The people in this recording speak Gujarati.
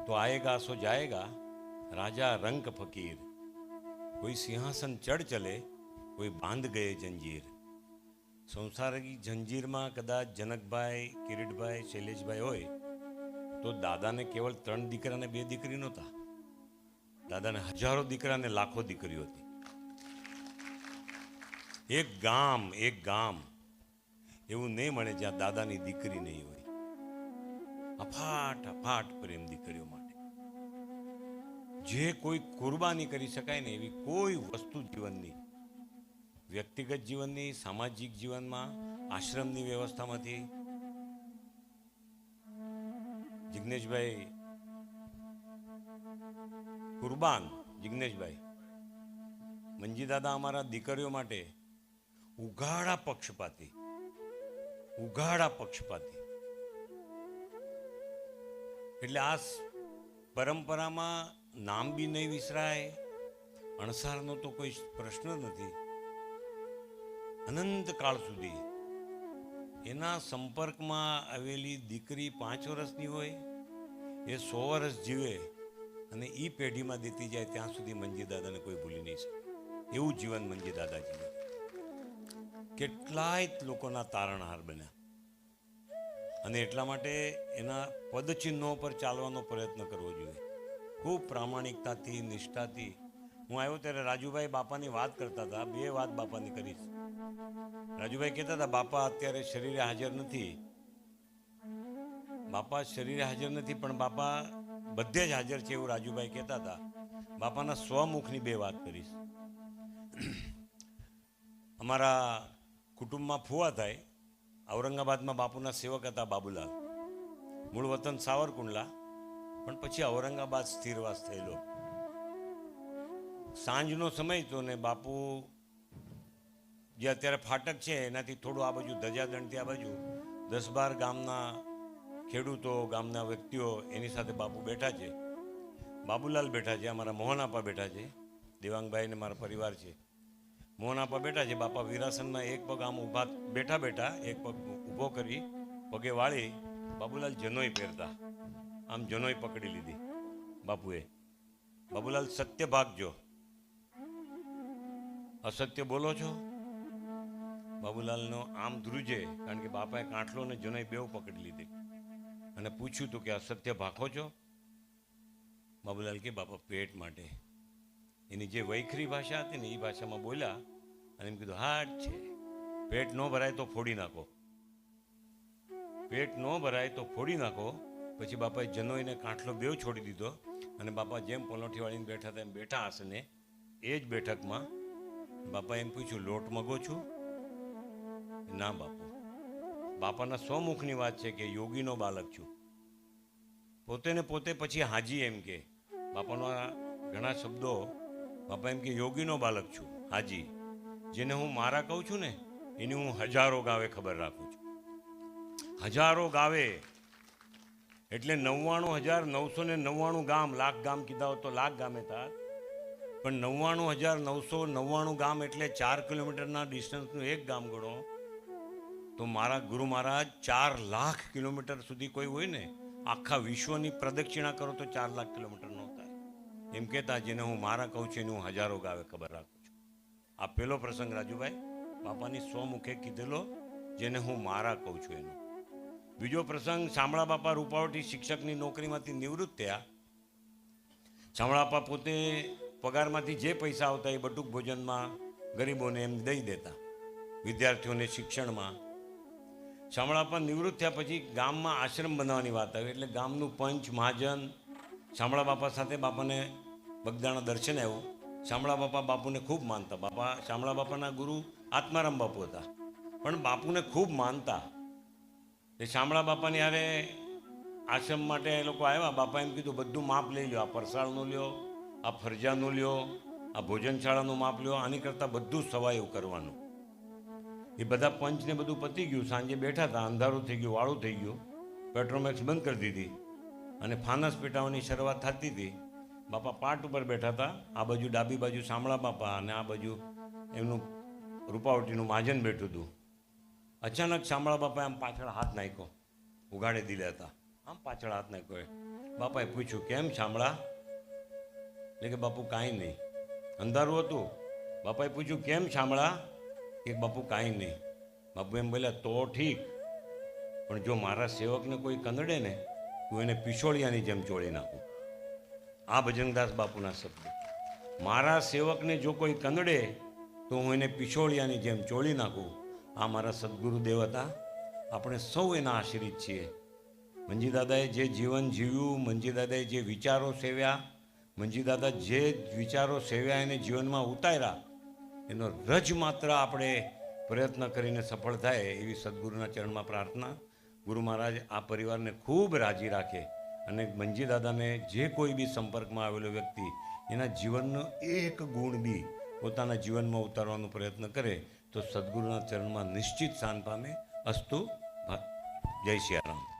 तो आएगा सो जाएगा राजा रंक फकीर, कोई सिंहासन चढ़ चले कोई बांध गए जंजीर। संसारिक जंजीરમાં કદાચ જનકભાઈ, કિરીટભાઈ, શૈલેષભાઈ હોય તો દાદાને કેવળ 3 દીકરા ને 2 દીકરી નહોતા, દાદાને હજારો દીકરા ને લાખો દીકરીઓ હતી। એક ગામ એવું નહીં મળે જ્યાં દાદાની દીકરી નહીં હોય। અફાટ પ્રેમ દીકરીઓ માટે, જે કોઈ કુરબાની કરી શકાય ને એવી કોઈ વસ્તુ જીવનની, વ્યક્તિગત જીવનની, સામાજિક જીવનમાં, આશ્રમની વ્યવસ્થામાંથી જિગ્નેશભાઈ કુરબાન, જિગ્નેશભાઈ મંજી દાદા અમારા દીકરીઓ માટે ઉઘાડા પક્ષપાતી, એટલે આ પરંપરામાં નામ બી નહીં વિસરાય, અણસારનો તો કોઈ પ્રશ્ન નથી। અનંત કાળ સુધી એના સંપર્કમાં આવેલી દીકરી 5 વર્ષની હોય, એ 100 વર્ષ જીવે અને એ પેઢીમાં દેતી જાય ત્યાં સુધી મંજી દાદાને કોઈ ભૂલી નહીં શકે। એવું જીવન મંજી દાદા જીવે। કેટલાય લોકોના તારણહાર બન્યા અને એટલા માટે એના પદચિહ્નો પર ચાલવાનો પ્રયત્ન કરવો જોઈએ, ખૂબ પ્રામાણિકતાથી, નિષ્ઠાથી। હું આવ્યો ત્યારે રાજુભાઈ બાપાની વાત કરતા હતા, 2 વાત બાપાની કરીશ। રાજુભાઈ કહેતા હતા બાપા અત્યારે શરીરે હાજર નથી, બાપા શરીરે હાજર નથી પણ બાપા બધે જ હાજર છે એવું રાજુભાઈ કહેતા હતા। બાપાના સ્વમુખની 2 વાત કરીશ। અમારા કુટુંબમાં ફુવા થાય, ઔરંગાબાદમાં બાપુના સેવક હતા બાબુલાલ, મૂળ વતન સાવરકુંડલા, પણ પછી ઔરંગાબાદ સ્થિરવાસ થયેલો। સાંજનો સમય તો ને બાપુ જે અત્યારે ફાટક છે એનાથી થોડું આ બાજુ ધજાદંડથી આ બાજુ 10-12 ગામના ખેડૂતો, ગામના વ્યક્તિઓ એની સાથે બાપુ બેઠા છે। બાબુલાલ બેઠા છે, અમારા મોહનાપા બેઠા છે, દેવાંગભાઈ ને મારા પરિવાર છે। મોહનાપા બેઠા છે, બાપા વિરાસનમાં એક પગ આમ ઊભા બેઠા એક પગ ઊભો કરી પગે વાળી બાબુલાલ જનોઈ પહેરતા, આમ જનોઈ પકડી લીધી બાપુએ। બાબુલાલ સત્ય ભાગજો, અસત્ય બોલો છો? બાબુલાલનો આમ ધ્રુજે, કારણ કે બાપાએ કાંઠલો ને જનોઈ બેવ પકડી લીધી અને પૂછ્યું તું કે અસત્ય ભાખો છો? બાબુલાલ કે બાપા પેટ માટે। એની જે વૈખરી ભાષા હતી ને એ ભાષામાં બોલ્યા અને એમ કીધું હાટ છે, પેટ ન ભરાય તો ફોડી નાખો, પેટ ન ભરાય તો ફોડી નાખો। પછી બાપાએ જનોઈને કાંઠલો બેવ છોડી દીધો અને બાપા જેમ પલોઠી વાળીને બેઠા હતા એમ બેઠા આસને, એ જ બેઠકમાં બાપાએ એમ પૂછ્યું લોટ મગો છું? ના બાપુ। બાપાના સ્વમુખની વાત છે કે યોગીનો બાલક છું, પોતે ને પોતે પછી હાજી એમ કે, બાપાનો ઘણા શબ્દો, બાપા એમ કે યોગીનો બાલક છું, હાજી, જેને હું મારા કહું છું ને એની હું હજારો ગાવે ખબર રાખું છું। હજારો ગાવે એટલે 99,999 ગામ, લાખ ગામ કીધા હોત તો લાખ ગામે થાય, પણ 99,999 ગામ એટલે 4 કિલોમીટરના ડિસ્ટન્સનું એક ગામ ગણો તો મારા ગુરુ મહારાજ 4 લાખ કિલોમીટર સુધી કોઈ હોય ને, આખા વિશ્વની પ્રદક્ષિણા કરો તો 4 લાખ કિલોમીટર ન થાય। એમ કહેતા જેને હું મારા કહું છું એની હું હજારો ગાવે ખબર રાખું છું। આ પહેલો પ્રસંગ રાજુભાઈ બાપાની સ્વમુખે કીધેલો, જેને હું મારા કહું છું એનો। બીજો પ્રસંગ, શામળા બાપા રૂપાવટી શિક્ષકની નોકરીમાંથી નિવૃત્ત થયા। શામળા બાપા પોતે પગારમાંથી જે પૈસા આવતા એ બટુક ભોજનમાં ગરીબોને એમ દઈ દેતા, વિદ્યાર્થીઓને શિક્ષણમાં। શામળા બાપા નિવૃત્ત થયા પછી ગામમાં આશ્રમ બનાવવાની વાત આવી એટલે ગામનું પંચ, મહાજન શામળા બાપા સાથે બાપાને બગદાણા દર્શન આવ્યું। શામળા બાપા બાપુને ખૂબ માનતા। બાપા શામળા બાપાના ગુરુ આત્મારામ બાપુ હતા, પણ બાપુને ખૂબ માનતા। એ શામળા બાપાની યારે આશ્રમ માટે એ લોકો આવ્યા। બાપા એમ કીધું બધું માપ લઈ લો, આ પરસાળનું લ્યો, આ ફરજાનું લ્યો, આ ભોજનશાળાનું માપ લ્યો, આની કરતાં બધું સવાયું કરવાનું। એ બધા પંચને બધું પતી ગયું, સાંજે બેઠા હતા, અંધારું થઈ ગયું, વાળું થઈ ગયું, પેટ્રોમેક્સ બંધ કરી દીધી અને ફાનસ પેટાવાની શરૂઆત થતી હતી। બાપા પાટ ઉપર બેઠા હતા, આ બાજુ ડાબી બાજુ શામળા બાપા અને આ બાજુ એમનું રૂપાવટીનું મહાજન બેઠું હતું। અચાનક શામળા બાપાએ આમ પાછળ હાથ નાખ્યો, ઉઘાડે દિલે હતા। આમ પાછળ હાથ નાખ્યો. બાપાએ પૂછ્યું, કેમ શામળા? એટલે કે બાપુ કાંઈ નહીં. અંધારું હતું. બાપાએ પૂછ્યું, કેમ શામળા? કે બાપુ કાંઈ નહીં. બાપુ એમ બોલ્યા, તો ઠીક, પણ જો મારા સેવકને કોઈ કંદડે ને, હું એને પિછોળિયાની જેમ ચોળી નાખું. આ ભજનદાસ બાપુના શબ્દ. મારા સેવકને જો કોઈ કંદડે તો હું એને પિછોળિયાની જેમ ચોળી નાખું. આ મારા સદગુરુદેવ હતા. આપણે સૌ એના આશ્રિત છીએ. મંજી દાદાએ જે જીવન જીવ્યું, મંજી દાદાએ જે વિચારો સેવ્યા, મંજી દાદા જે વિચારો સેવ્યા એને જીવનમાં ઉતાર્યા, એનો રજ માત્ર આપણે પ્રયત્ન કરીને સફળ થાય એવી સદગુરુના ચરણમાં પ્રાર્થના. ગુરુ મહારાજ આ પરિવારને ખૂબ રાજી રાખે અને મંજી દાદાને જે કોઈ બી સંપર્કમાં આવેલો વ્યક્તિ એના જીવનનો એક ગુણ બી પોતાના જીવનમાં ઉતારવાનો પ્રયત્ન કરે તો સદગુરુના ચરણમાં નિશ્ચિત સ્થાન પામે. અસ્તુ. જય સિયારામ.